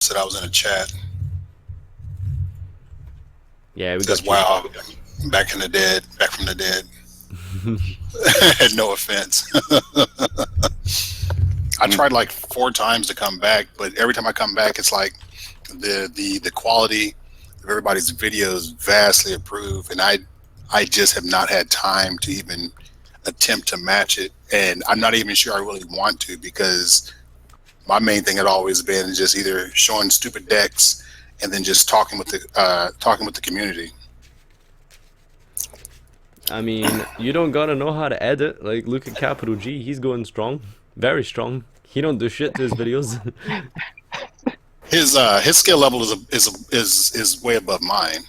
Said I was in a chat. Yeah, we Says, got you. wow, back in the dead, back from the dead. No offense. I tried like 4 times to come back, but every time I come back, it's like the quality of everybody's videos vastly improved, and I just have not had time to even attempt to match it, and I'm not even sure I really want to, because my main thing had always been just either showing stupid decks and then just talking with the community. I mean, you don't gotta know how to edit. Like, look at Capital G. He's going strong, very strong. He don't do shit to his videos. His skill level is way above mine.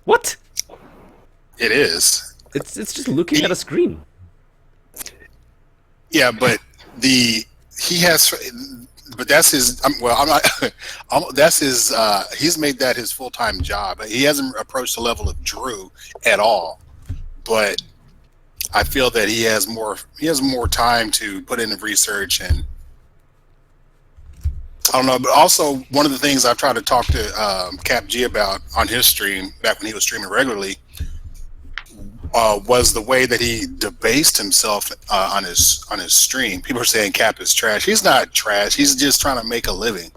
What? It is. It's just looking at a screen. Yeah, but he has, but that's his. Well, I'm not. That's his. He's made that his full-time job. He hasn't approached the level of Drew at all. But I feel that he has more time to put into research, and I don't know. But also, one of the things I've tried to talk to Cap G about on his stream back when he was streaming regularly was the way that he debased himself on his stream. People are saying Cap is trash. He's not trash. He's just trying to make a living.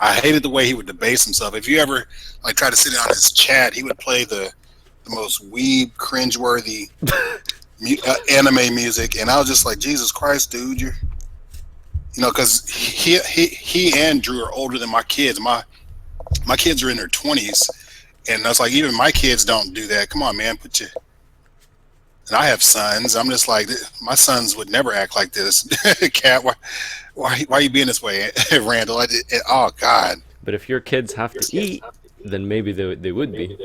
I hated the way he would debase himself. If you ever like try to sit on his chat, he would play the most weeb, cringeworthy anime music, and I was just like, Jesus Christ, dude, because he and Drew are older than my kids. My kids are in their 20s, and I was like, even my kids don't do that. Come on, man, and I have sons. I'm just like, my sons would never act like this. Cat, why are you being this way, Randall? Oh God. But if your kids have to eat, then maybe they would be.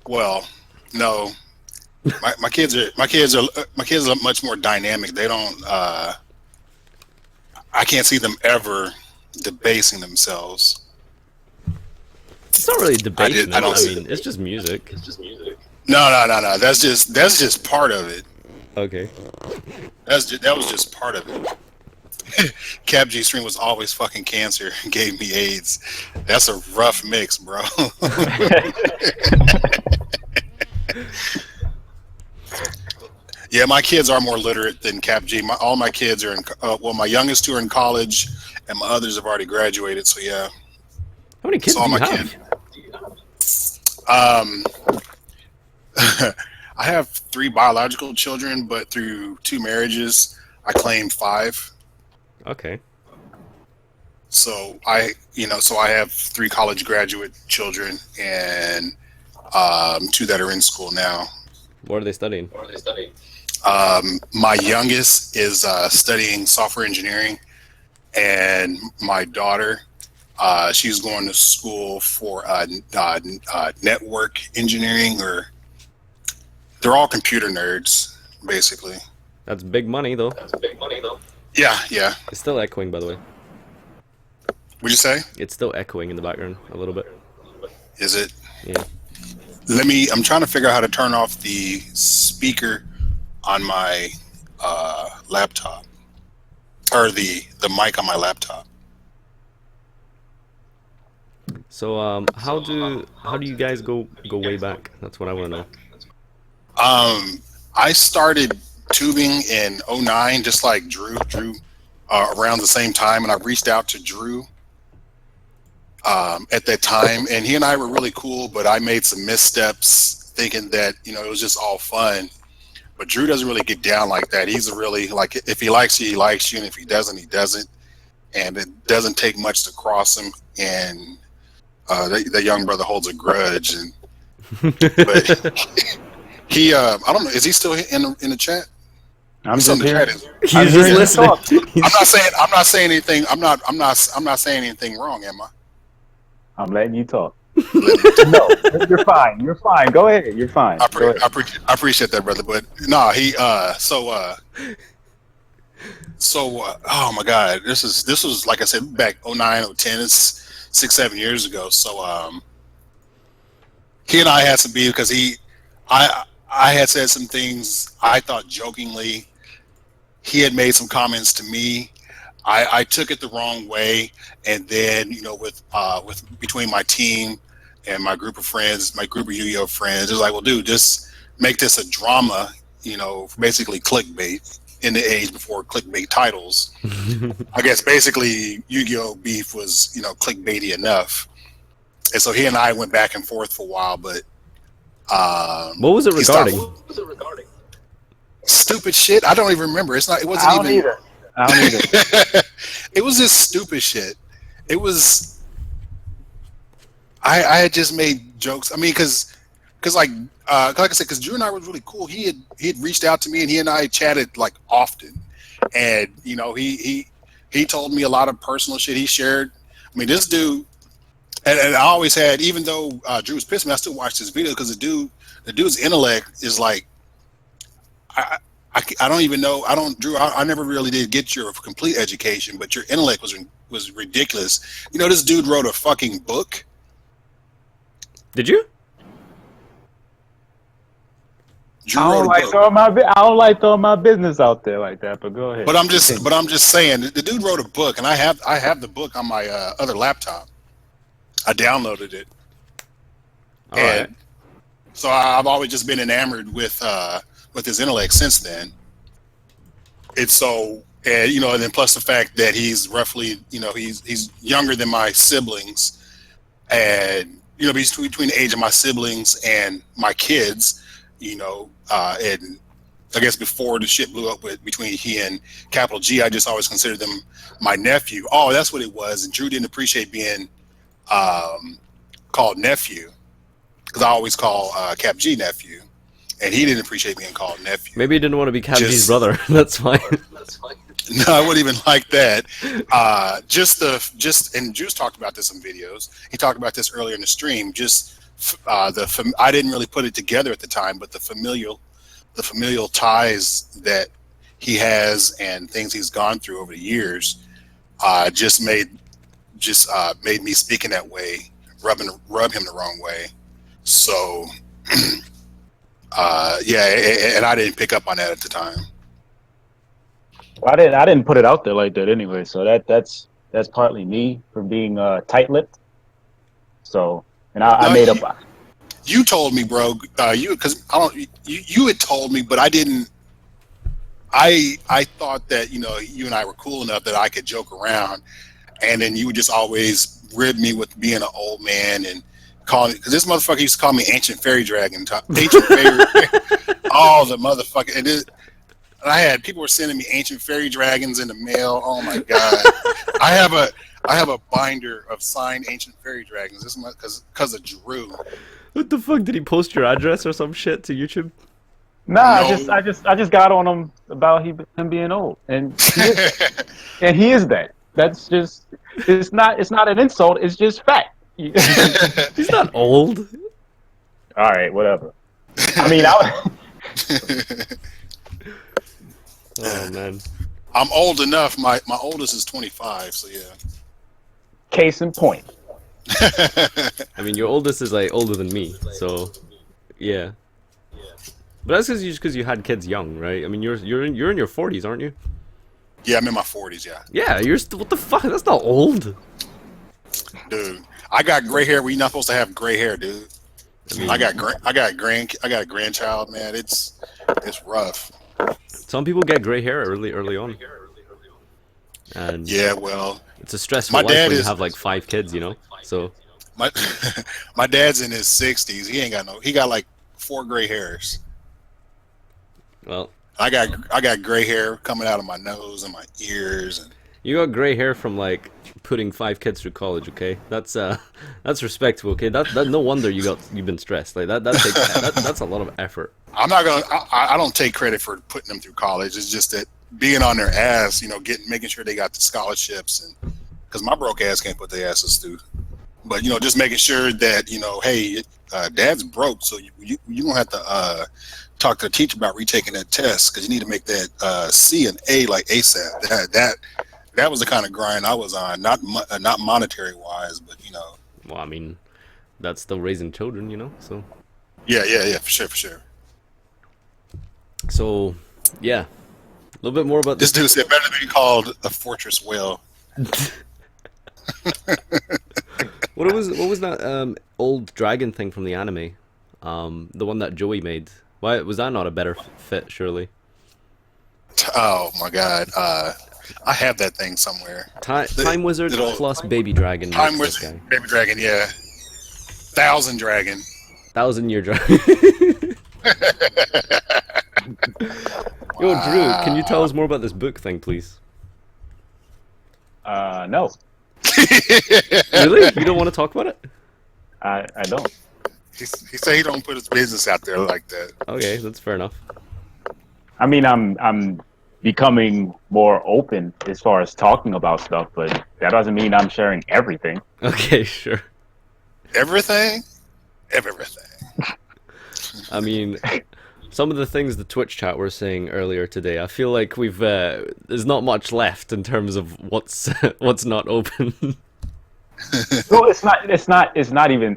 Well, no. My kids are much more dynamic. They don't. I can't see them ever debasing themselves. It's not really debasing. I don't. mean, it's just music. No. That's just part of it. Okay. That was just part of it. Cap G stream was always fucking cancer and gave me AIDS. That's a rough mix, bro. Yeah, my kids are more literate than Cap G. All my kids are in. Well, my youngest two are in college, and my others have already graduated. So yeah. How many kids do you have? I have 3 biological children, but through 2 marriages, I claim 5. Okay. So I have 3 college graduate children and 2 that are in school now. What are they studying? My youngest is studying software engineering, and my daughter, she's going to school for network engineering, or they're all computer nerds, basically. That's big money, though. Yeah. It's still echoing, by the way. What'd you say? It's still echoing in the background a little bit. Is it? Yeah. I'm trying to figure out how to turn off the speaker on my laptop, or the mic on my laptop. So how do you guys go way back? That's what I want to know. I started tubing in 2009, just like Drew around the same time, and I reached out to Drew at that time, and he and I were really cool, but I made some missteps thinking that it was just all fun. But Drew doesn't really get down like that. He's really like, if he likes you, he likes you, and if he doesn't, he doesn't. And it doesn't take much to cross him. And that young brother holds a grudge. But he, I don't know, is he still in the chat? I'm just here. He's just listening. I'm not saying anything. I'm not saying anything wrong, am I? I'm letting you talk. No, you're fine. You're fine. Go ahead. You're fine. I appreciate that, brother. But no, he oh my God, this was like I said, back 2009, 2010. It's 6-7 years ago. So he and I had some beef because I had said some things I thought jokingly. He had made some comments to me. I took it the wrong way, and then with between my team and my group of friends, my group of Yu-Gi-Oh friends, it's like, well, dude, just make this a drama, basically clickbait in the age before clickbait titles. I guess basically Yu-Gi-Oh beef was clickbaity enough, and so he and I went back and forth for a while, but what was it regarding? Stupid shit. I don't even remember. It wasn't I don't even. either. I don't either. It was just stupid shit. It was. I had just made jokes. I mean, because like I said, because Drew and I were really cool. He had reached out to me, and he and I chatted like often, and he told me a lot of personal shit he shared. I mean, this dude, and I always had, even though Drew was pissed at me, I still watched his video because the dude's intellect is like, I don't even know. Drew. I never really did get your complete education, but your intellect was ridiculous. This dude wrote a fucking book. Did you? Drew I wrote don't a like book. throwing my business out there like that. But go ahead. But I'm just saying, the dude wrote a book, and I have the book on my other laptop. I downloaded it. All right. So I've always just been enamored with his intellect since then. It's so, and then plus the fact that he's roughly, he's younger than my siblings, and between the age of my siblings and my kids, and I guess before the shit blew up between he and Capital G, I just always considered them my nephew. Oh, that's what it was. And Drew didn't appreciate being called nephew, because I always call Cap G nephew, and he didn't appreciate being called nephew. Maybe he didn't want to be Cap G's brother. That's fine. No, I wouldn't even like that. And Drew's talked about this in videos. He talked about this earlier in the stream. I didn't really put it together at the time, but the familial ties that he has and things he's gone through over the years just made me speak in that way, rub him the wrong way. So yeah, and I didn't pick up on that at the time. I didn't put it out there like that anyway. So that's partly me from being tight-lipped. So, and I made up. You told me, bro. Because you had told me, but I didn't. I thought that you and I were cool enough that I could joke around, and then you would just always rib me with being an old man and call me, because this motherfucker used to call me Ancient Fairy Dragon. Ancient Fairy. Oh, the motherfucker! And I had people were sending me Ancient Fairy Dragons in the mail. Oh my god! I have a binder of signed Ancient Fairy Dragons. This is because of Drew. What the fuck? Did he post your address or some shit to YouTube? Nah, No. I just got on him about him being old, and he is that. That's just it's not an insult. It's just fact. He's not old. All right, whatever. I mean, Oh man. I'm old enough. My oldest is 25. So yeah. case in point. I mean, your oldest is like older than me, so yeah. But that's because you had kids young, right? I mean, you're in your 40s, aren't you? Yeah, I'm in my 40s. Yeah. Yeah, you're still. What the fuck? That's not old. Dude, I got gray hair. We're not supposed to have gray hair, dude. I mean, I got a grandchild, man. It's rough. some people get gray hair early on, and Yeah, well, it's a stressful my life dad when you is have like 5 kids, So my my dad's in his 60s. He got like 4 gray hairs. well, I got gray hair coming out of my nose and my ears, and you got gray hair from like putting 5 kids through college. Okay, that's respectable. Okay, that no wonder you've been stressed. Like that takes that's a lot of effort. I'm not gonna. I don't take credit for putting them through college. It's just that being on their ass, making sure they got the scholarships, and because my broke ass can't put their asses through. But just making sure that hey, dad's broke, so you don't have to talk to the teacher about retaking that test, because you need to make that C and A like ASAP. That was the kind of grind I was on, not monetary wise, but Well, I mean, that's still raising children, So Yeah, for sure. so yeah, little bit more about This dude said better to be called a fortress whale. What was that old dragon thing from the anime? The one that Joey made. Why was that not a better fit? Surely. Oh my god. I have that thing somewhere. Time Wizard plus Baby Dragon. Time makes this Wizard, guy. Baby Dragon, yeah. 1,000 Dragon. 1,000-year dragon. Yo, Drew, can you tell us more about this book thing, please? No, Really? You don't want to talk about it? I don't. He said he don't put his business out there like that. Okay, that's fair enough. I mean, I'm becoming more open as far as talking about stuff, but that doesn't mean I'm sharing everything. Okay, sure. Everything? Everything. I mean, some of the things the Twitch chat were saying earlier today, I feel like we've there's not much left in terms of what's what's not open. No, it's not even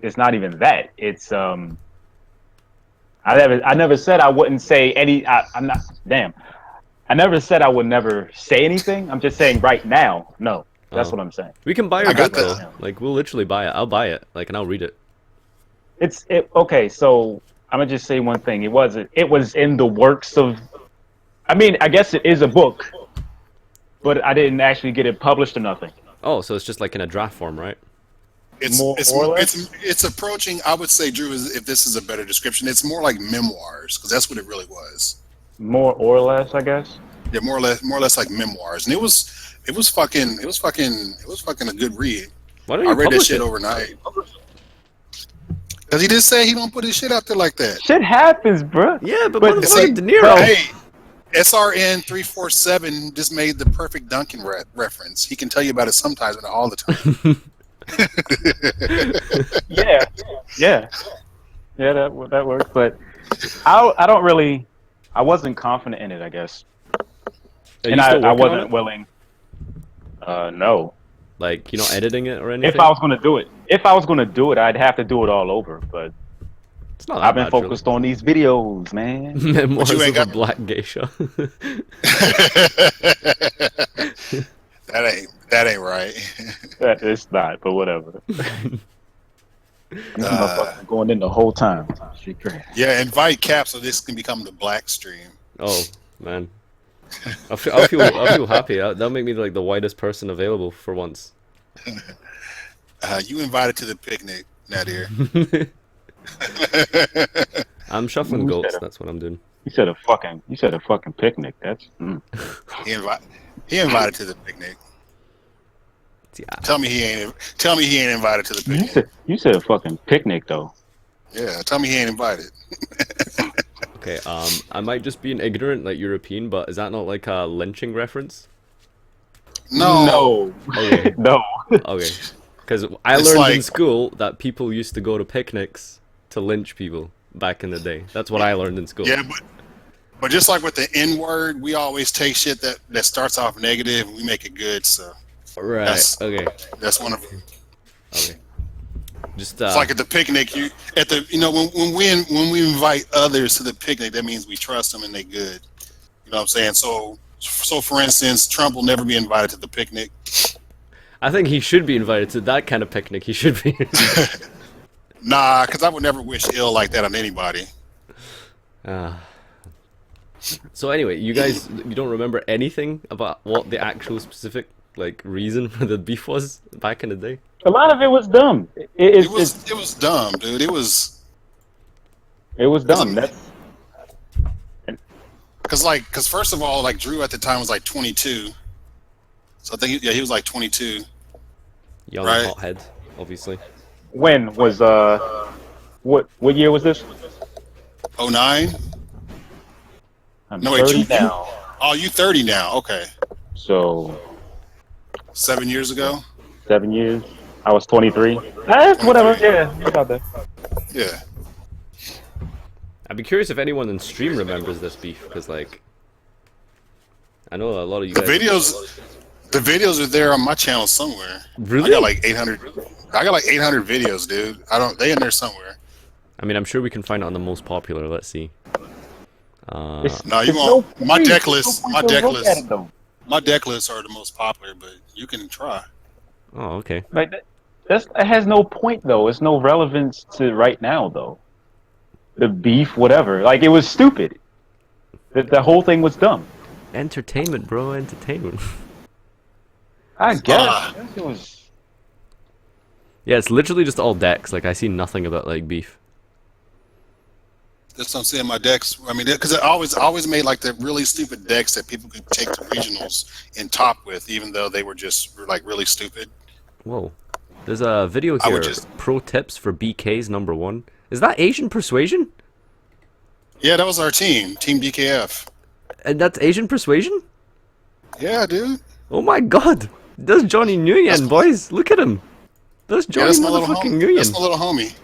that. It's I never said I wouldn't say any. I'm not. Damn. I never said I would never say anything. I'm just saying right now, no. That's what I'm saying. We can buy your I got book though. that. Like we'll literally buy it. I'll buy it. Like and I'll read it. Okay. So I'm gonna just say one thing. It was in the works of. I mean, I guess it is a book, but I didn't actually get it published or nothing. Oh, so it's just like in a draft form, right? It's approaching. I would say, Drew, if this is a better description, it's more like memoirs because that's what it really was. More or less, I guess. Yeah, more or less like memoirs, and it was fucking a good read. Why don't you I read that publish shit it? overnight. Because he did say he don't put his shit out there like that. Shit happens, bro. Yeah, but It's motherfucking like, De Niro. hey, SRN 347 just made the perfect Duncan reference. He can tell you about it sometimes, but not all the time. Yeah. That works. But I wasn't confident in it, I guess, Are and you still I working on wasn't it? willing. No. Like you're not editing it or anything? If I was gonna do it, I'd have to do it all over. But It's not that I've been bad, focused on these videos, man. really. Memoirs you of ain't a got- Black Geisha. That ain't right. It's not, but whatever. These motherfuckers going in the whole time. Shit crazy. Yeah, invite Cap so this can become the Black stream. Oh man, I feel happy. That'll make me like the whitest person available for once. You invited to the picnic, Nadir. I'm shuffling goats. That's what I'm doing. You said a fucking picnic. That's He invited to the picnic. Yeah. Tell me he ain't invited to the picnic. you said a fucking picnic though. Yeah, tell me he ain't invited. Okay. I might just be an ignorant like European, but is that not like a lynching reference? No. Okay. No. Okay. Because I It's learned in like- school that people used to go to picnics to lynch people back in the day. That's what I learned in school. Yeah, but just like with the N word, we always take shit that starts off negative and we make it good. So Right. Okay. that's one of them. Okay. Just It's like at the picnic, when we invite others to the picnic, that means we trust them and they good. You know what I'm saying? So for instance, Trump will never be invited to the picnic. I think he should be invited to that kind of picnic. He should be. Nah, because I would never wish ill like that on anybody. So anyway, you guys, you don't remember anything about what the actual specific like reason for the beef was back in the day? A lot of it was dumb. It was dumb, dude. It was dumb. That's because first of all, like Drew at the time was like 22, so I think he was like 22. Young Right. hothead, obviously. when was what year was this? 09? I'm No, wait, 30 now. Oh, you 30 now? Okay, So 7 years ago. 7 years. I was 23. Whatever. Yeah, about that. Yeah. I'd be curious if anyone in stream remembers this beef, because like, I know a lot of you guys. The videos are there on my channel somewhere. Really? I got like 800 videos, dude. They in there somewhere. I mean, I'm sure we can find it on the most popular. Let's see. No, you There's won't. no My point. deck There's lists, no my point to deck look at lists, it, though. my deck lists are the most popular, but you can try. Oh, okay. Like that has no point though. It's no relevance to right now though. The beef, whatever. Like it was stupid. The whole thing was dumb. Entertainment, bro. Entertainment. I guess it was. Yeah, it's literally just all decks. Like I see nothing about like beef. That's what I'm saying. My decks. I mean, because I always made like the really stupid decks that people could take to regionals and top with, even though they were just like really stupid. Whoa. There's a video I here. would just- Pro tips for BK's #1. Is that Asian Persuasion? Yeah, that was our team, Team DKF. And that's Asian Persuasion? Yeah, dude. Oh my god! That's Johnny Nguyen, boys! Look at him! That's Yeah, Johnny that's my little motherfucking homie. That's Nguyen! my little homie.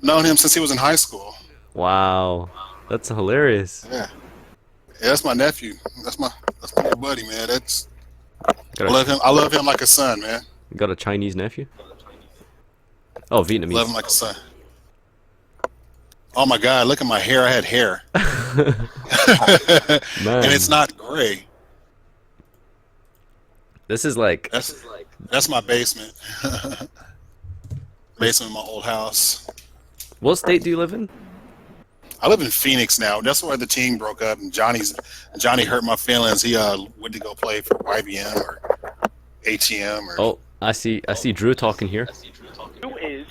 Known him since he was in high school. Wow. That's hilarious. Yeah. Yeah, that's my nephew. That's my little buddy, man. That's I Got love him. I love him like a son, man. got a Chinese nephew? Oh, Vietnamese. Love him like a son. Oh my God! Look at my hair. I had hair, Man. and it's not gray. This is like... That's my basement. Basement of my old house. What state do you live in? I live in Phoenix now. That's where the team broke up, and Johnny hurt my feelings. He went to go play for YBM or ATM or. Oh, I see Drew talking here. Who is?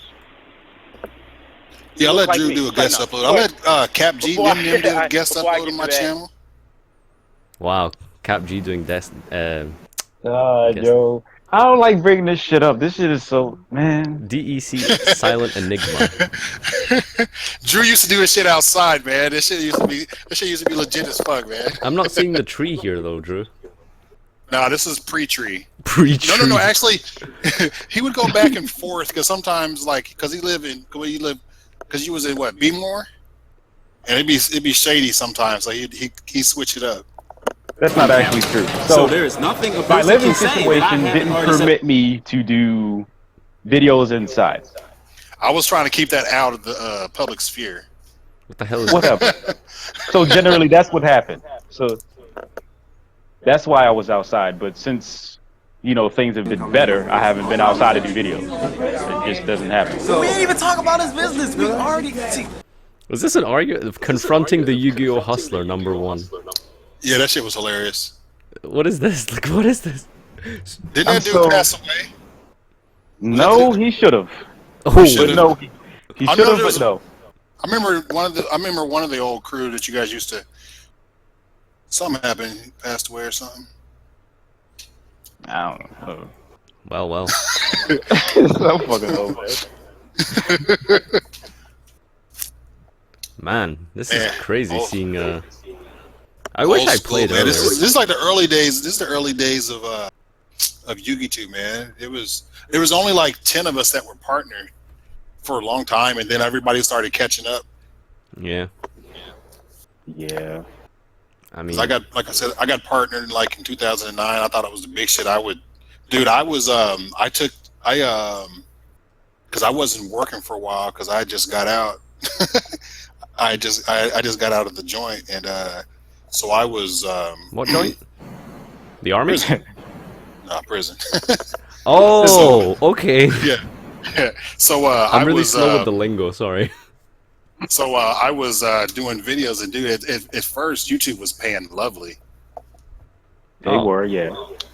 Yeah, I'll let like Drew me. do a guest No. upload. I'll let Cap G Before him do a guest before I upload get on my to that. channel. Wow, Cap G doing this. Guess- Joe. I don't like bringing this shit up. This shit is so man. DEC Silent Enigma. Drew used to do his shit outside, man. This shit used to be legit as fuck, man. I'm not seeing the tree here though, Drew. Nah, this is pre-tree. Pre-tree. No. Actually, he would go back and forth because sometimes, like, because because you was in what Beemore, and it'd be shady sometimes. Like he switch it up. That's not actually true. So there is nothing a my person living can say that I situation haven't didn't already said. permit me to do videos inside. I was trying to keep that out of the public sphere. What the hell is Whatever. So generally, that's what happened. So that's why I was outside. But since things have been better, I haven't been outside to do videos. It just doesn't happen. We didn't even talk about his business. We already see. Was this an argument of confronting the Yu-Gi-Oh hustler #1? Yeah, that shit was hilarious. What is this? Like, what is this? Didn't I'm that dude so- pass away? No, he should have. Oh, But should've. no, he I should know have. there's But no. I remember one of the old crew that you guys used to. Something happened. He passed away or something. I don't know. well. So fucking old, man. Man, this is Yeah. crazy Old- seeing I wish Old I school, played man. earlier. This is like the early days. This is the early days of Yu-Gi-Oh, man. There was only like 10 of us that were partnered for a long time, and then everybody started catching up. Yeah. Yeah. I mean, 'Cause I got, like I said, I got partnered like in 2009. I thought it was the big shit. Because I wasn't working for a while because I just got out. I just got out of the joint, and so I was what joint? The army? prison. No, prison. Oh, okay. yeah. So I'm I really was slow with the lingo. Sorry. so I was doing videos, and dude, at first YouTube was paying lovely. They Oh. were, yeah.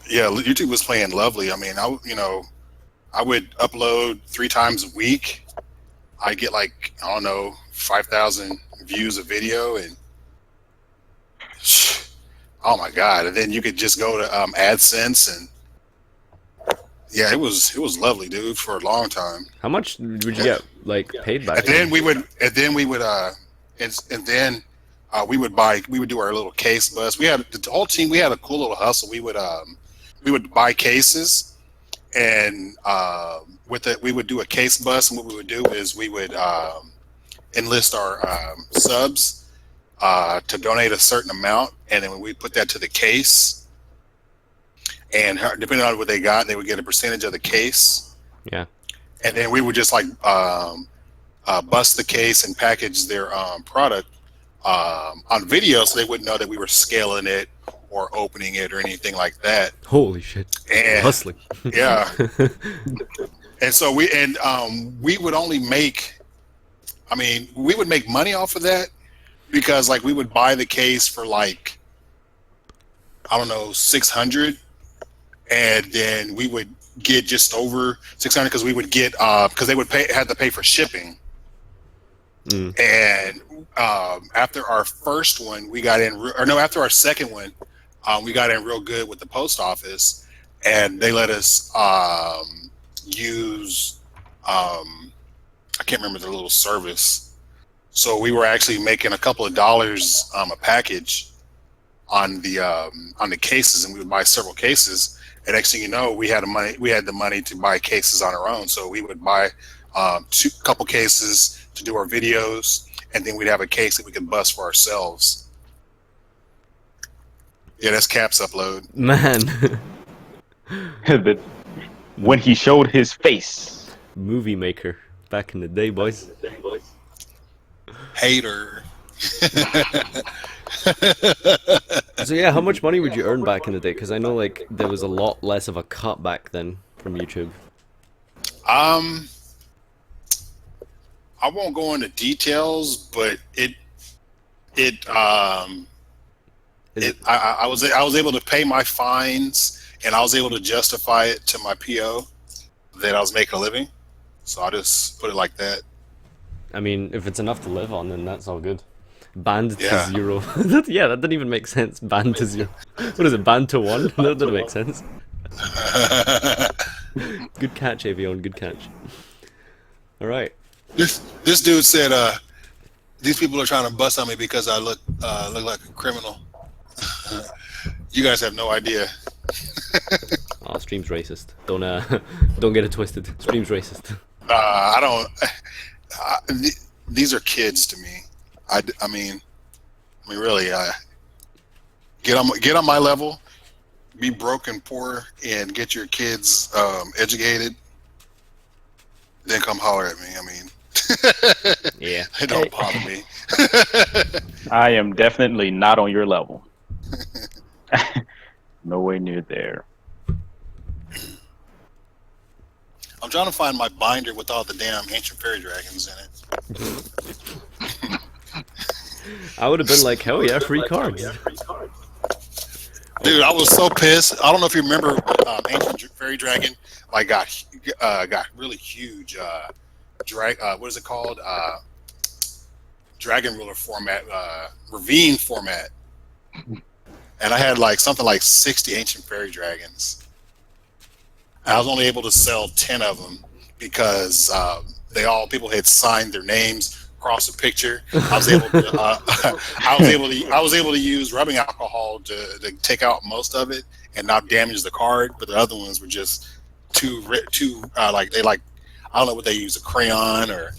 Yeah, YouTube was paying lovely. I mean, I would upload 3 times a week. I get like, I don't know, 5,000 views a video, and oh my God. And then you could just go to AdSense, and yeah, it was lovely, dude, for a long time. How much would you get like paid back And then we would do our little case bus. We had the whole team. We had a cool little hustle. We would buy cases, and with it, we would do a case bus. And what we would do is we would enlist our subs to donate a certain amount, and then we put that to the case. And depending on what they got, they would get a percentage of the case. Yeah. And then we would just like bust the case and package their product on video, so they wouldn't know that we were scaling it or opening it or anything like that. Holy shit! And Hustling. yeah, and so we would only make. I mean, we would make money off of that because like we would buy the case for like, I don't know, 600, and then we would get just over 600 because we would get because they would had to pay for shipping. And after our first one, we got in, or no, after our second one, we got in real good with the post office, and they let us use I can't remember the little service. So we were actually making a couple of dollars a package on the cases, and we would buy several cases. And next thing you know, we had the money to buy cases on our own. So we would buy couple cases to do our videos, and then we'd have a case that we could bust for ourselves. Yeah, that's Cap's upload. Man. When he showed his face. Movie maker back in the day, boys. Hater. So yeah, how much money would you earn back in the day? Because I know like there was a lot less of a cut back then from YouTube. I won't go into details, but I was able to pay my fines, and I was able to justify it to my PO that I was making a living. So I just put it like that. I mean, if it's enough to live on, then that's all good. Banned to Yeah. 0. Yeah, that didn't even make sense. Banned to 0. What is it? Banned to 1? That doesn't make sense. Good catch, Avion. Good catch. All right. This dude said, "These people are trying to bust on me because I look like a criminal." You guys have no idea. Oh, stream's racist. Don't get it twisted. Stream's racist. I don't. These are kids to me. I mean, really. Get on my level. Be broke and poor, and get your kids educated. Then come holler at me. I mean, Yeah. it don't bother me. I am definitely not on your level. No way near there. I'm trying to find my binder with all the damn ancient fairy dragons in it. I would have been like, hell yeah, free cards. Dude, I was so pissed. I don't know if you remember, ancient fairy dragon like got really huge. What is it called? Dragon ruler format, ravine format. And I had like something like 60 ancient fairy dragons. I was only able to sell 10 of them because people had signed their names across the picture. I was able to use rubbing alcohol to take out most of it and not damage the card, but the other ones were just too I don't know what they use, a crayon or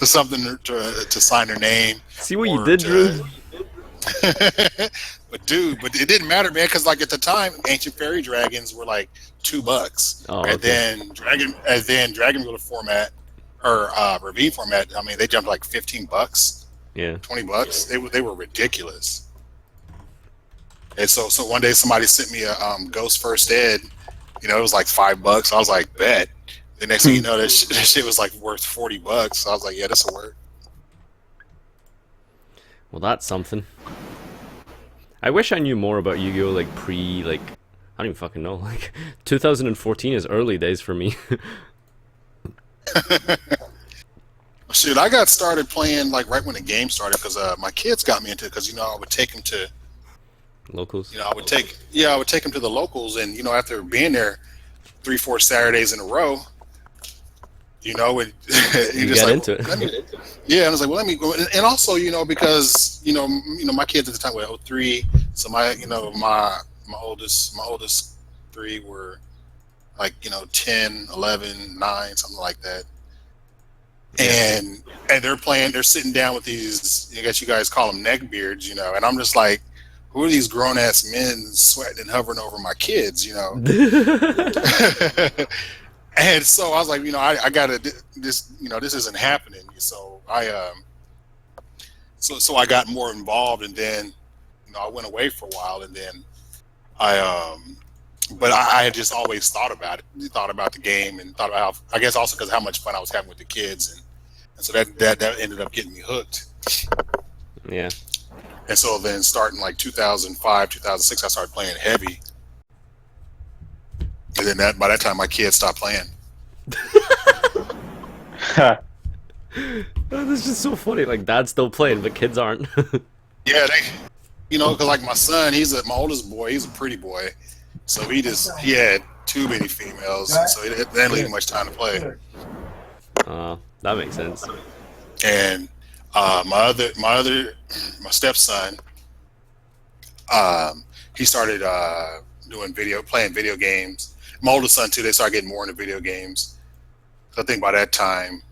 something to sign their name. See what you did, Drew? But it didn't matter, man, because like at the time, ancient fairy dragons were like $2, Oh, and okay. then dragon ruler format or ravine format. I mean, they jumped like $15, Yeah. $20. They were ridiculous. And so one day somebody sent me a Ghost First Ed. You know, it was like $5. I was like, bet. The next thing you know, that shit was like worth $40. So I was like, yeah, this will work. Well, that's something. I wish I knew more about Yu-Gi-Oh! Like I don't even fucking know. Like 2014 is early days for me. Shoot, I got started playing like right when the game started because my kids got me into it because I would take them to Locals. I would take them to the locals, and after being there 3-4 Saturdays in a row, and You just get like, into it. Yeah, and I was like, well, let me go, and also because my kids at the time were 03, so my oldest 3 were like 10, 11, 9, something like that. And they're sitting down with these, I guess you guys call them neckbeards, and I'm just like, who are these grown ass men sweating and hovering over my kids, And so I was like, I gotta this isn't happening. So I so I got more involved, and then I went away for a while, and then but I had just always thought about it, thought about the game, and thought about I guess also because how much fun I was having with the kids, and so that ended up getting me hooked. Yeah. And so then starting like 2005, 2006, I started playing heavy. And then by that time, my kids stopped playing. That's just so funny. Like, dad's still playing, but kids aren't. Yeah, because like my son, my oldest boy, he's a pretty boy. So he had too many females, so it didn't leave much time to play. That makes sense. And my stepson, he started playing video games. My oldest son too. They started getting more into video games. So I think by that time,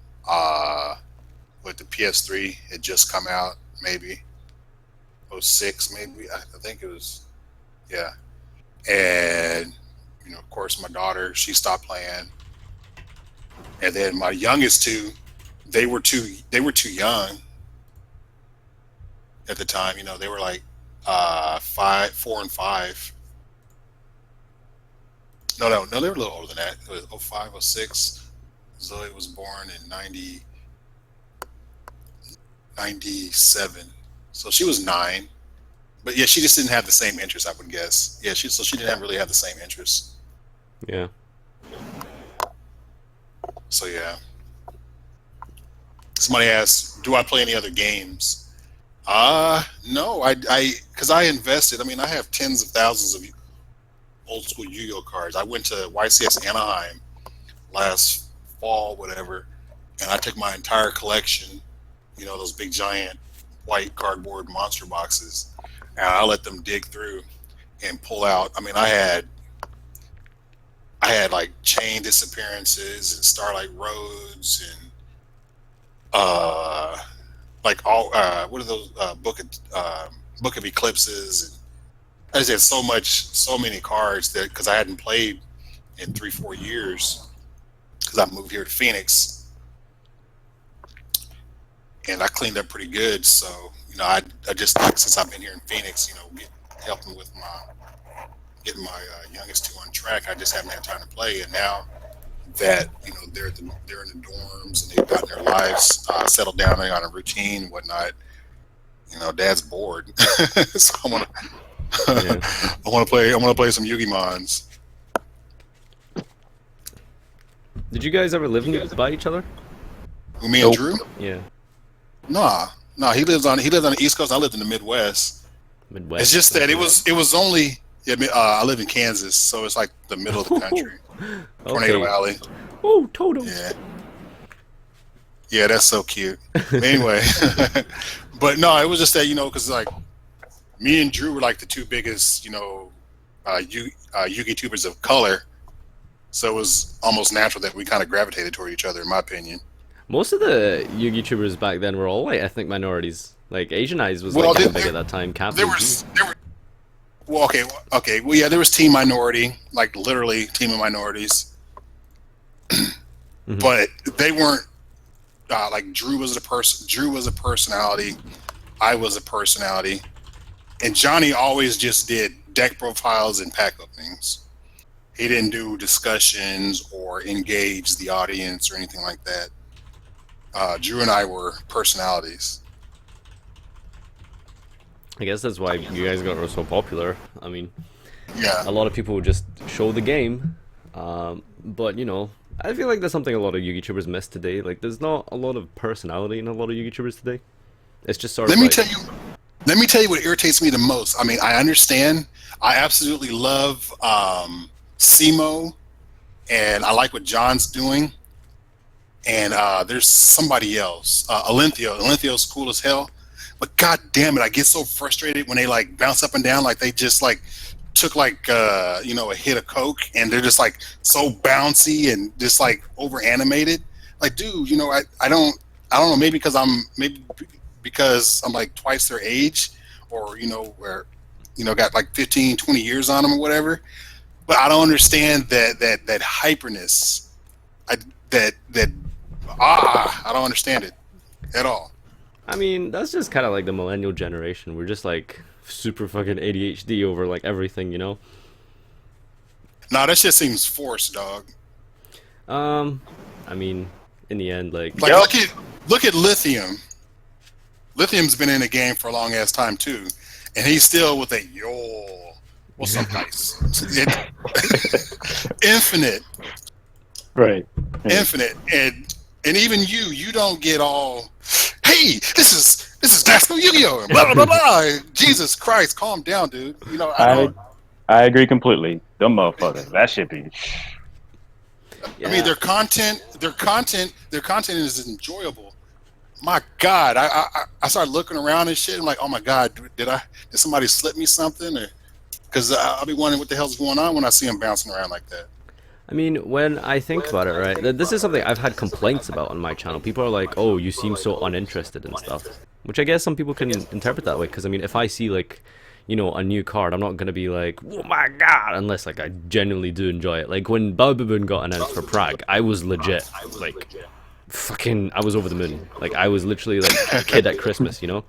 with the PS3 had just come out, maybe 06, maybe I think it was, yeah. And of course, my daughter, she stopped playing. And then my youngest two, they were too young at the time. They were like 4 and 5. No, they were a little older than that. It was 05, 06. Zoe was born in 97. So she was 9. But yeah, she just didn't have the same interest, I would guess. Yeah, she didn't really have the same interest. Yeah. So yeah. Somebody asked, do I play any other games? No, because I invested. I mean, I have tens of thousands of old school Yu-Gi-Oh cards. I went to YCS Anaheim last fall, whatever, and I took my entire collection, those big giant white cardboard monster boxes, and I let them dig through and pull out. I mean, I had like Chain Disappearances and Starlight Roads and like all what are those Book of Eclipses, and I just had so many cards that because I hadn't played in 3-4 years because I moved here to Phoenix, and I cleaned up pretty good. So I just since I've been here in Phoenix, helping with getting my youngest two on track, I just haven't had time to play. And now that they're in the dorms and they've gotten their lives settled down, they got a routine and whatnot. Dad's bored, so I want to play some Yu-Gi-Mons. Did you guys ever live by each other? Me and Drew? Yeah. Nah. He lives on the East Coast. I lived in the Midwest. It's just that it was only. Yeah, I live in Kansas, so it's like the middle of the country. Tornado Alley. Oh, Toto. Yeah, that's so cute. Anyway, but no, it was just that because like me and Drew were like the two biggest Yu-Gi tubers of color, so it was almost natural that we kind of gravitated toward each other, in my opinion. Most of the Yu-Gi tubers back then were all like ethnic minorities. Like Asian Eyes was like big at that time. Captain. Well, okay. Well, yeah, there was Team Minority, like literally Team of Minorities, but they weren't like Drew was a personality, I was a personality, and Johnny always just did deck profiles and pack openings. He didn't do discussions or engage the audience or anything like that. Drew and I were personalities. I guess that's why you guys got so popular. I mean, yeah, a lot of people would just show the game, but I feel like there's something a lot of Yu-Gi tubers miss today. Like, there's not a lot of personality in a lot of Yu-Gi tubers today. It's just sort of. Let me tell you what irritates me the most. I mean, I understand. I absolutely love Simo, and I like what John's doing. And there's somebody else, Alenthio. Alenthio's cool as hell. But god damn it, I get so frustrated when they like bounce up and down like they just like took like a hit of coke, and they're just like so bouncy and just like over animated. Like, dude, I don't know, maybe because I'm like twice their age, or where got like 15-20 years on them or whatever. But I don't understand that hyperness. I don't understand it at all. I mean, that's just kind of like the millennial generation. We're just like super fucking ADHD over like everything, you know? Nah, that shit seems forced, dog. I mean, in the end, like, Like look at Lithium. Lithium's been in the game for a long ass time too, and he's still with a yo. What's up, guys? Infinite, Right. infinite, and even you don't get all. Hey, this is National Yu-Gi-Oh! And blah blah blah blah. Jesus Christ, calm down, dude. You know I agree completely. Them motherfuckers. That shit be. I mean, their content is enjoyable. My God, I started looking around and shit. I'm like, oh my God, did somebody slip me something? Because I'll be wondering what the hell's going on when I see them bouncing around like that. I mean, when I think about it, right, this is something I've had complaints about on my channel. People are like, oh, you seem so uninterested in stuff. Which I guess some people can interpret that way, because, I mean, if I see, like, you know, a new card, I'm not going to be like, oh my God, unless, like, I genuinely do enjoy it. Like, when Bababoon got announced for Prague, I was legit, like, fucking, I was over the moon. Like, I was literally, like, a kid at Christmas, you know?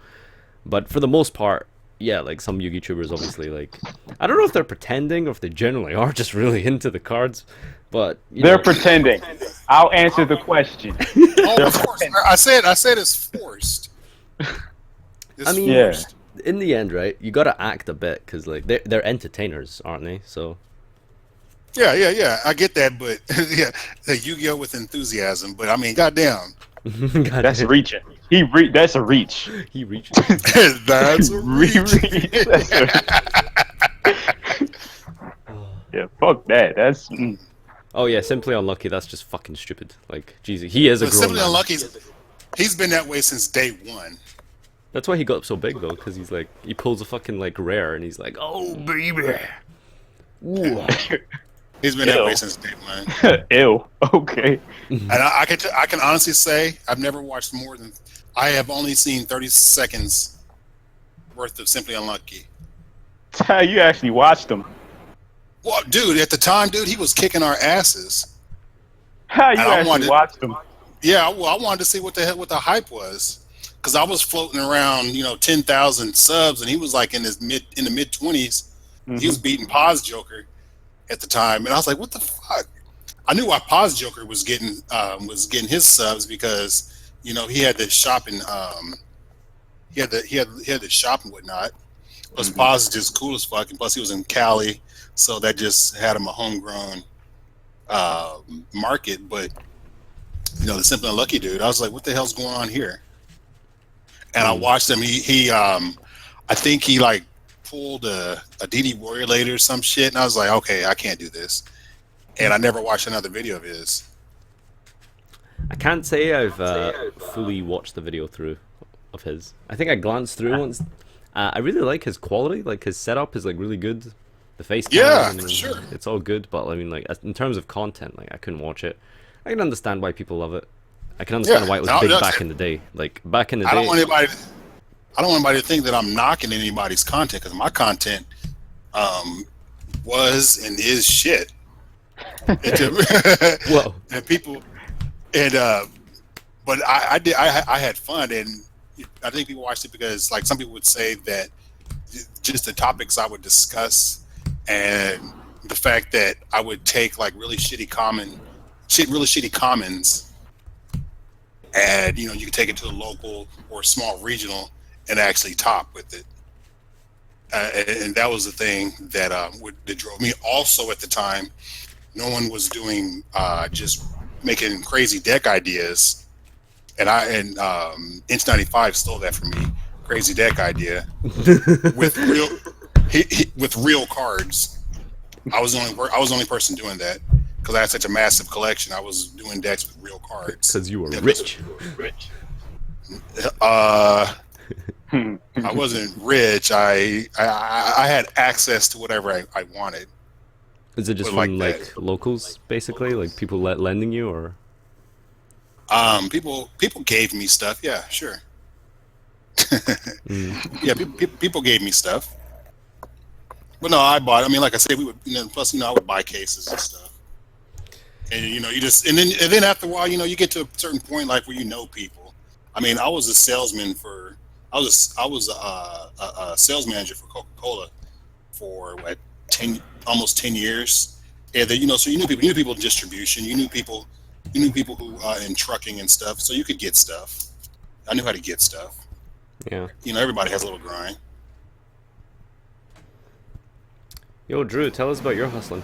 But for the most part, yeah, like, some Yu-Gi tubers obviously, like, I don't know if they're pretending or if they generally are just really into the cards, but They're pretending. I'll answer the question. Oh, of course. I said it's forced. It's I mean, forced. in the end, right, you gotta act a bit, because, like, they're entertainers, aren't they? So, Yeah. I get that, but yeah, the Yu-Gi-Oh with enthusiasm. But I mean, goddamn, God, That's reaching. That's a reach. he reached. that's a reach. That's yeah, fuck that. That's Oh yeah, Simply Unlucky, that's just fucking stupid. Like, Jesus, he is a But grown Simply man. Unlucky, he's been that way since day one. That's why he got so big, though, because he's like, he pulls a fucking, like, rare, and he's like, oh, baby. Ooh. He's been that Ew. way since day one. Ew. Okay. And I can honestly say I've never watched more than I have only seen 30 seconds worth of Simply Unlucky. You actually watched them. Well, dude, at the time, dude, he was kicking our asses. You I actually wanted- watched them. Yeah, well, I wanted to see what the hype was, because I was floating around, 10,000 subs, and he was like in the mid 20s. He was beating Paz Joker at the time, and I was like, what the fuck? I knew why Paz Joker was getting his subs, because he had the shop and he had the shop and whatnot. Plus Paz is just cool as fuck, and plus he was in Cali, so that just had him a homegrown market. But the Simply Unlucky dude, I was like, what the hell's going on here? And I watched him. He I think he like pulled a DD Warrior later or some shit, and I was like, okay, I can't do this. And I never watched another video of his. I can't say I've fully watched the video through of his. I think I glanced through once. I really like his quality. Like, his setup is, like, really good. The face cam, Yeah, and for sure. it's all good, but I mean, like, in terms of content, like, I couldn't watch it. I can understand why people love it. I can understand why it was big back in the day. Like, back in the day. I don't want anybody to think that I'm knocking anybody's content, because my content was and is shit. Whoa. And people, but I had fun, and I think people watched it because, like, some people would say that just the topics I would discuss and the fact that I would take like really shitty commons, and you could take it to a local or small regional and actually top with it. And that was the thing that that drove me. Also, at the time, no one was doing just making crazy deck ideas, and Inch 95 stole that from me. Crazy deck idea with real cards. I was the only person doing that, because I had such a massive collection. I was doing decks with real cards. Because you were rich. I wasn't rich. I had access to whatever I wanted. Is it just But from, like locals, basically? Like, people lending you, or? People gave me stuff. Yeah, sure. Yeah, people gave me stuff. But no, I bought. I mean, like I said, we would. Plus, I would buy cases and stuff. And you just and then after a while, you get to a certain point, like, where people. I mean, I was a salesman for. I was a sales manager for Coca-Cola for what almost 10 years. Yeah, so you knew people in distribution. You knew people who in trucking and stuff. So you could get stuff. I knew how to get stuff. Yeah. Everybody has a little grind. Yo, Drew, tell us about your hustling.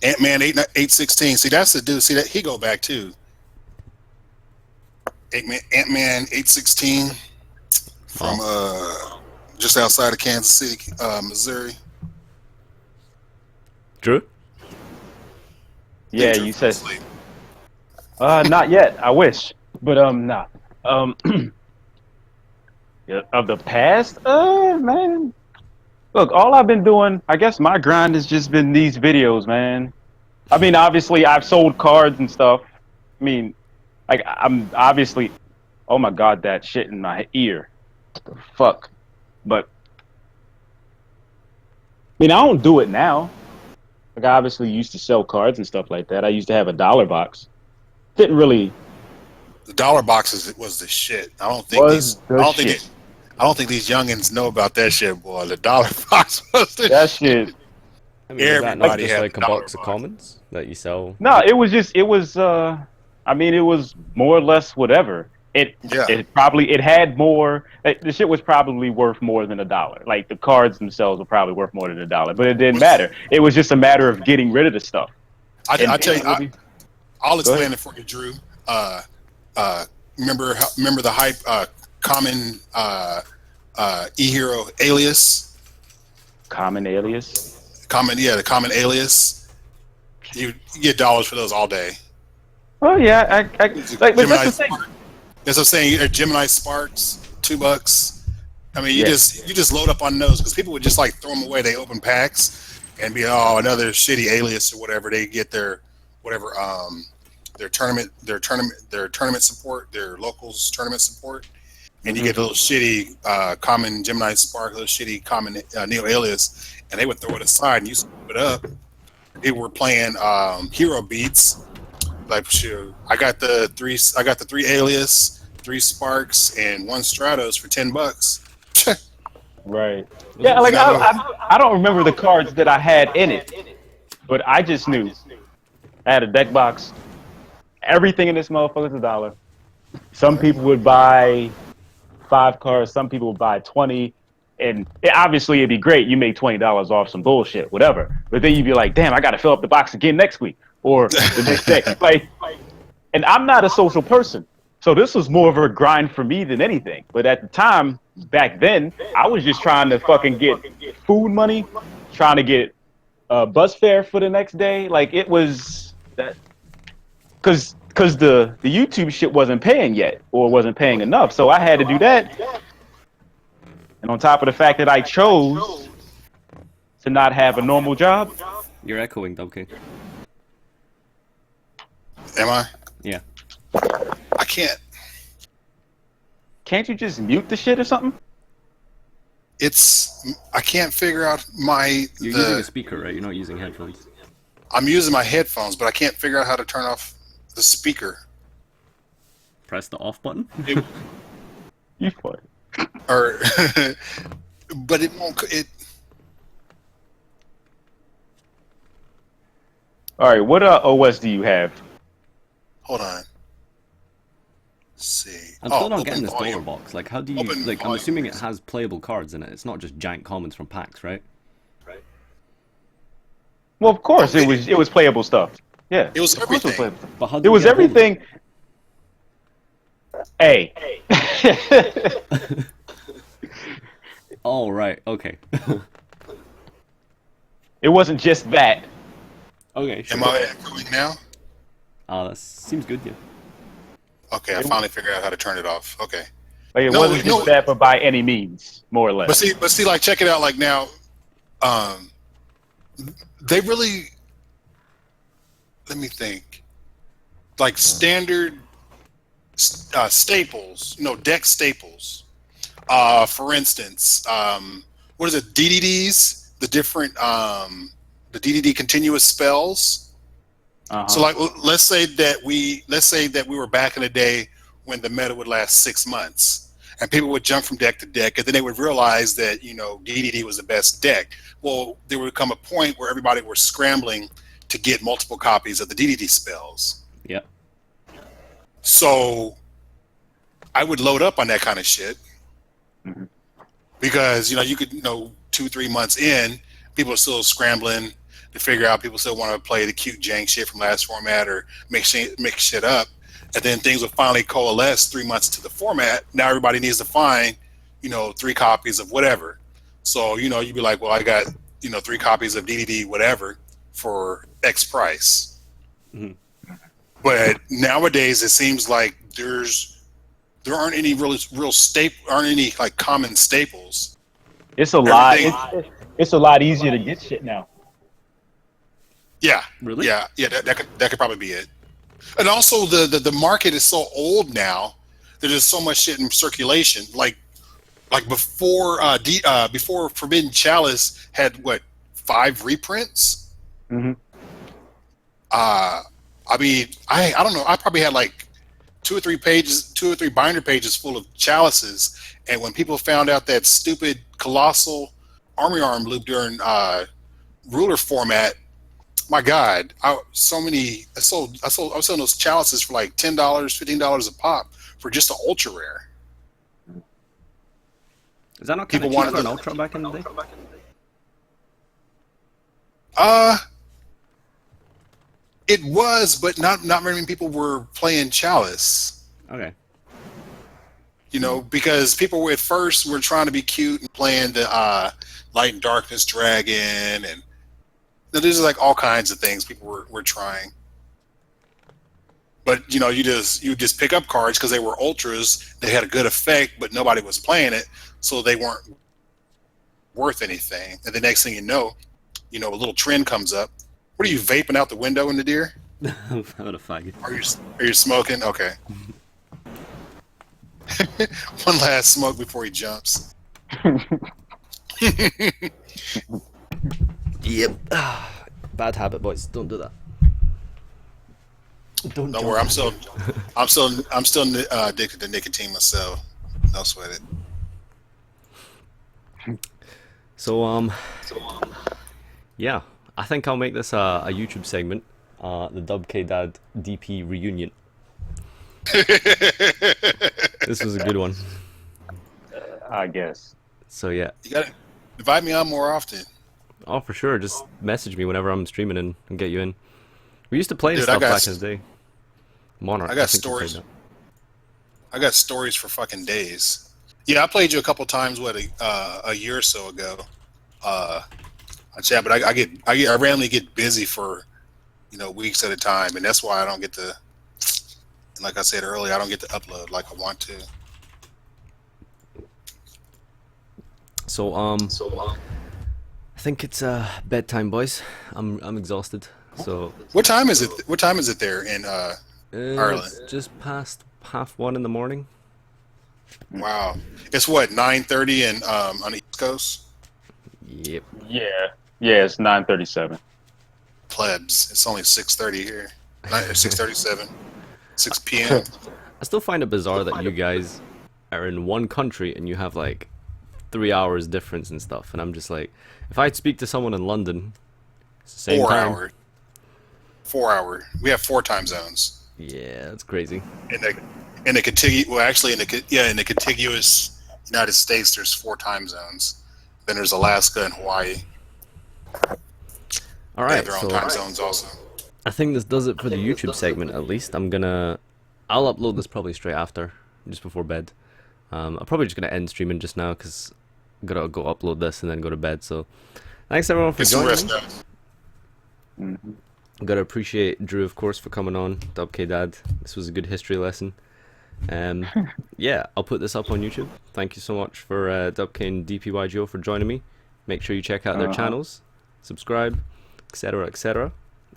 Ant-Man 816. See, that's the dude. See that he go back too. Ant-Man 816 from just outside of Kansas City, Missouri. Drew? Yeah, you said. Not yet. I wish, but nah. Yeah, of the past, man. Look, all I've been doing, I guess my grind has just been these videos, man. I mean, obviously, I've sold cards and stuff. I mean, like, I'm obviously, oh my God, that shit in my ear. What the fuck? But, I mean, I don't do it now. Like, I obviously used to sell cards and stuff like that. I used to have a dollar box. Didn't really. The dollar boxes was the shit. I don't think these youngins know about that shit, boy. The dollar box was the that shit. I mean, is that not just like a box of commons that you sell? No, it was I mean, it was more or less whatever. It had more. The shit was probably worth more than $1. Like the cards themselves were probably worth more than $1, but it didn't matter. It was just a matter of getting rid of the stuff. I'll tell you. I'll explain it for you, Drew. Remember the hype common e-hero alias? Common alias? The common alias. You get dollars for those all day. Oh yeah, but that's the thing. That's what I'm saying. Gemini Sparks, $2. I mean, you just load up on those because people would just like throw them away. They open packs and be another shitty alias or whatever. They get their tournament support, their locals tournament support, and you get a little shitty common Gemini Spark, a little shitty common Neo alias, and they would throw it aside and you scoop it up. They were playing hero beats. Like sure, I got the three alias, 3 Sparks, and 1 Stratos for $10. Right. Yeah, like I don't remember the cards that I had in it, but I just knew I had a deck box. Everything in this motherfucker's $1. Some people would buy 5 cards. Some people would buy 20. And obviously, it'd be great. You make $20 off some bullshit, whatever. But then you'd be like, damn, I got to fill up the box again next week or the next day. Like, and I'm not a social person. So this was more of a grind for me than anything. But at the time, back then, I was just trying to fucking get food money, trying to get bus fare for the next day. Like, it was that. Because the YouTube shit wasn't paying yet or wasn't paying enough. So I had to do that. And on top of the fact that I chose to not have a normal job. You're echoing, Dubkd. Am I? Yeah. I can't. Can't you just mute the shit or something? I can't figure out You're using a speaker, right? You're not using headphones. I'm using my headphones, but I can't figure out how to turn off the speaker. Press the off button. You funny. Or, but it won't. All right, what OS do you have? Hold on. Let's see. I'm still not getting this volume. dollar box. Like, how do you I'm assuming it has playable cards in it. It's not just giant commons from packs, right? Well, of course it was playable stuff. Yeah, it was everything. But how it was everything. Hey. Oh right, okay. It wasn't just that. Okay. Sure. Am I echoing now? That seems good, yeah. Okay, I finally figured out how to turn it off. Okay. Like it wasn't just that, but by any means, more or less. But see, like check it out. Like now, they really. Let me think. Like standard staples, deck staples. For instance, what is it? DDDs, the different the DDD continuous spells. So like let's say that we were back in the day when the meta would last 6 months, and people would jump from deck to deck, and then they would realize that DDD was the best deck. Well, there would come a point where everybody was scrambling to get multiple copies of the DDD spells. Yep. So I would load up on that kind of shit because you could 2-3 months in, people are still scrambling to figure out. People still want to play the cute jank shit from last format or mix shit up, and then things will finally coalesce 3 months to the format. Now everybody needs to find 3 copies of whatever. So you'd be like, well, I got 3 copies of DDD whatever for X price. But nowadays it seems like there aren't any aren't any like common staples. It's a lot. It's a lot easier to get shit now. Yeah. Really? Yeah. That could probably be it. And also the market is so old now. There's just so much shit in circulation. Like before before Forbidden Chalice had 5 reprints. I mean, I don't know. I probably had like 2 or 3 binder pages full of chalices. And when people found out that stupid colossal army arm loop during ruler format, my God, I was selling those chalices for like $10, $15 a pop for just an ultra rare. Is that not kind of cheap for an ultra back in the day? It was, but not very many people were playing chalice. Okay. Because people at first were trying to be cute and playing the Light and Darkness Dragon, and there's like all kinds of things people were trying. But you just pick up cards because they were ultras. They had a good effect, but nobody was playing it, so they weren't worth anything. And the next thing you know, a little trend comes up. What are you vaping out the window in the deer? I'm having a faggot. Are you smoking? Okay. One last smoke before he jumps. Yep. Bad habit, boys. Don't do that. Don't worry. I'm still addicted to nicotine myself. No sweat it. So yeah, I think I'll make this a YouTube segment, the dubkdad DP reunion. This was a good one. I guess. So yeah. You gotta invite me on more often. Oh, for sure. Just message me whenever I'm streaming and get you in. We used to play Dude, stuff back in the day. Monarch. I got stories. I got stories for fucking days. Yeah, I played you a couple times. A year or so ago. Chat, but I randomly get busy for weeks at a time, and that's why I don't get to. Like I said earlier, I don't get to upload like I want to. So I think it's bedtime, boys. I'm exhausted. So what time is it? What time is it there in Ireland? It's just past 1:30 in the morning. Wow, it's what 9:30 and on the East Coast. Yep. Yeah, it's 9:37. Plebs, it's only 6:30 here. 6:37, 6 p.m. I still find it bizarre that you guys are in one country and you have like 3 hours difference and stuff, and I'm just like, if I speak to someone in London, it's the same 4 time. hour. 4 hour. We have 4 time zones. Yeah, that's crazy. In the contiguous United States, there's 4 time zones. Then there's Alaska and Hawaii. All They right, have their own time zones also. I think this does it for the YouTube segment. At least I'll upload this probably straight after, just before bed. I'm probably just gonna end streaming just now because I'm gonna go upload this and then go to bed. So thanks everyone for joining me. Gotta appreciate Drew, of course, for coming on. dubkdad. This was a good history lesson. Yeah, I'll put this up on YouTube. Thank you so much for dubk and DPYGO for joining me. Make sure you check out their channels, subscribe, etc., etc.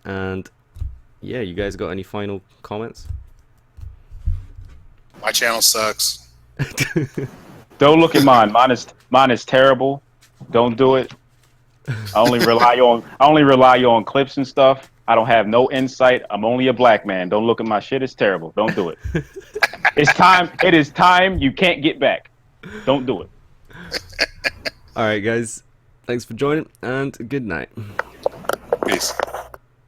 And yeah, you guys got any final comments? My channel sucks. Don't look at mine. Mine is terrible. Don't do it. I only rely on clips and stuff. I don't have no insight. I'm only a black man. Don't look at my shit. It's terrible. Don't do it. It's time. It is time. You can't get back. Don't do it. All right, guys. Thanks for joining, and good night. Peace.